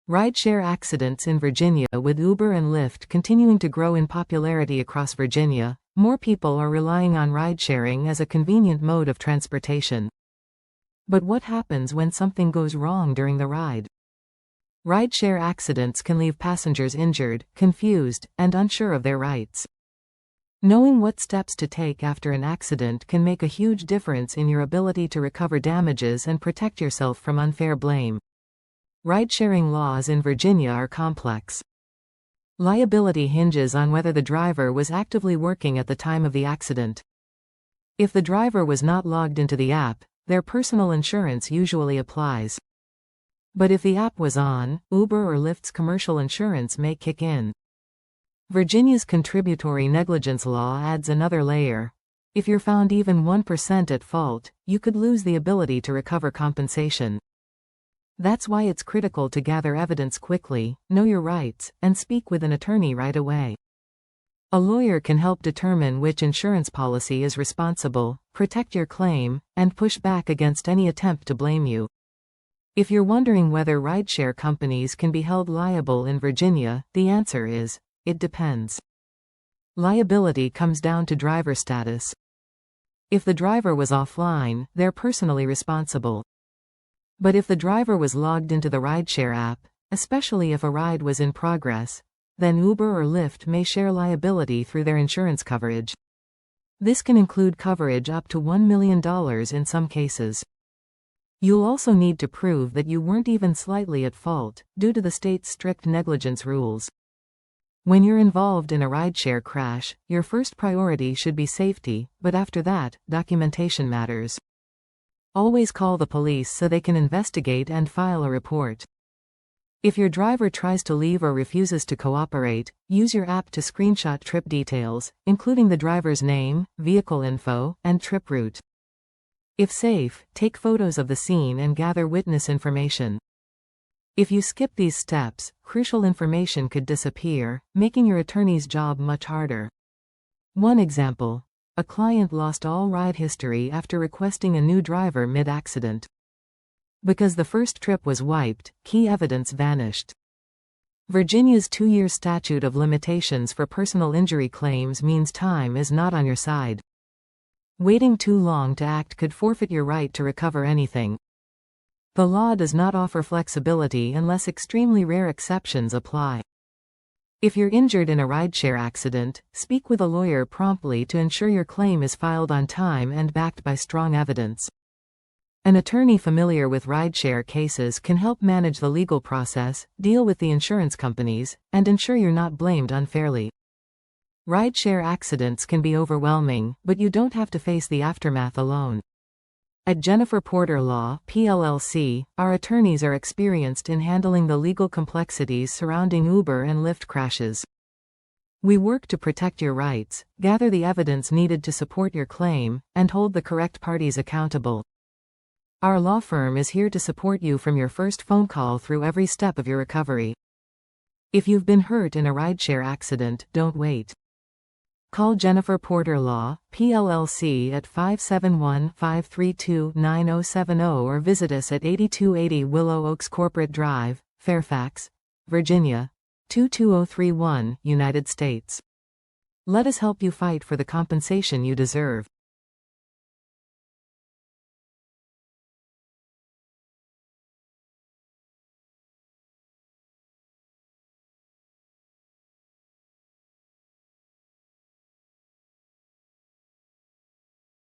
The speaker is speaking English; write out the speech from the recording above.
Rideshare accidents in Virginia. With Uber and Lyft continuing to grow in popularity across Virginia, more people are relying on ridesharing as a convenient mode of transportation. But what happens when something goes wrong during the ride? Rideshare accidents can leave passengers injured, confused, and unsure of their rights. Knowing what steps to take after an accident can make a huge difference in your ability to recover damages and protect yourself from unfair blame. Ridesharing laws in Virginia are complex. Liability hinges on whether the driver was actively working at the time of the accident. If the driver was not logged into the app, their personal insurance usually applies. But if the app was on, Uber or Lyft's commercial insurance may kick in. Virginia's contributory negligence law adds another layer. If you're found even 1% at fault, you could lose the ability to recover compensation. That's why it's critical to gather evidence quickly, know your rights, and speak with an attorney right away. A lawyer can help determine which insurance policy is responsible, protect your claim, and push back against any attempt to blame you. If you're wondering whether rideshare companies can be held liable in Virginia, the answer is, it depends. Liability comes down to driver status. If the driver was offline, they're personally responsible. But if the driver was logged into the rideshare app, especially if a ride was in progress, then Uber or Lyft may share liability through their insurance coverage. This can include coverage up to $1 million in some cases. You'll also need to prove that you weren't even slightly at fault, due to the state's strict negligence rules. When you're involved in a rideshare crash, your first priority should be safety, but after that, documentation matters. Always call the police so they can investigate and file a report. If your driver tries to leave or refuses to cooperate, use your app to screenshot trip details, including the driver's name, vehicle info, and trip route. If safe, take photos of the scene and gather witness information. If you skip these steps, crucial information could disappear, making your attorney's job much harder. One example. A client lost all ride history after requesting a new driver mid-accident. Because the first trip was wiped, key evidence vanished. Virginia's 2-year statute of limitations for personal injury claims means time is not on your side. Waiting too long to act could forfeit your right to recover anything. The law does not offer flexibility unless extremely rare exceptions apply. If you're injured in a rideshare accident, speak with a lawyer promptly to ensure your claim is filed on time and backed by strong evidence. An attorney familiar with rideshare cases can help manage the legal process, deal with the insurance companies, and ensure you're not blamed unfairly. Rideshare accidents can be overwhelming, but you don't have to face the aftermath alone. At Jennifer Porter Law, PLLC, our attorneys are experienced in handling the legal complexities surrounding Uber and Lyft crashes. We work to protect your rights, gather the evidence needed to support your claim, and hold the correct parties accountable. Our law firm is here to support you from your first phone call through every step of your recovery. If you've been hurt in a rideshare accident, don't wait. Call Jennifer Porter Law, PLLC at 571-532-9070 or visit us at 8280 Willow Oaks Corporate Drive, Fairfax, Virginia, 22031, United States. Let us help you fight for the compensation you deserve.